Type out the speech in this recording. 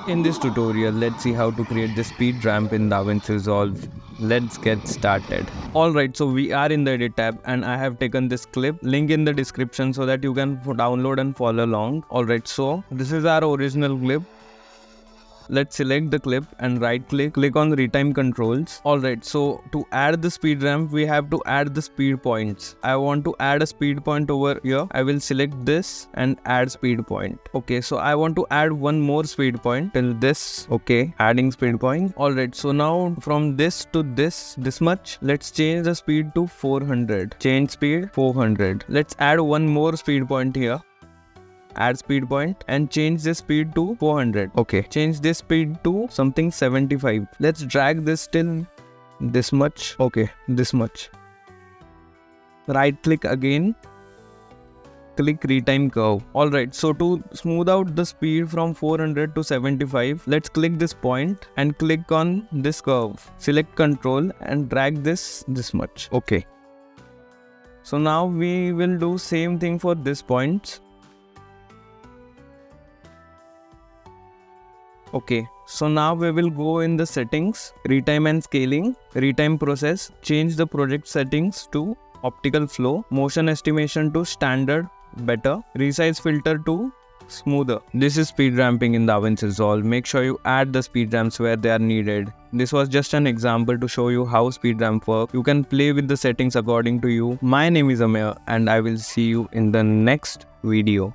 In this tutorial, let's see how to create the speed ramp in DaVinci Resolve. Let's get started. Alright, so we are in the edit tab and I have taken this clip, link in the description so that you can download and follow along. Alright, so this is our original clip. Let's select the clip and right click on retime controls. Alright, so to add the speed ramp, we have to add the speed points. I want to add a speed point over here. I will select this and add speed point. Okay, so I want to add one more speed point till this. Okay, adding speed point. Alright, so now from this to this much, let's change the speed to 400. Change speed 400. Let's add one more speed point here. Add speed point and change this speed to 400. Okay, change this speed to something 75. Let's drag this till this much. Okay, this much. Right click again, click retime curve. Alright, so to smooth out the speed from 400 to 75, let's click this point and click on this curve. Select control and drag this much. Okay, so now we will do same thing for this points. Okay, so now we will go in the settings, retime and scaling, retime process, change the project settings to optical flow, motion estimation to standard, better, resize filter to smoother. This is speed ramping in DaVinci Resolve. Make sure you add the speed ramps where they are needed. This was just an example to show you how speed ramp work. You can play with the settings according to you. My name is Amir and I will see you in the next video.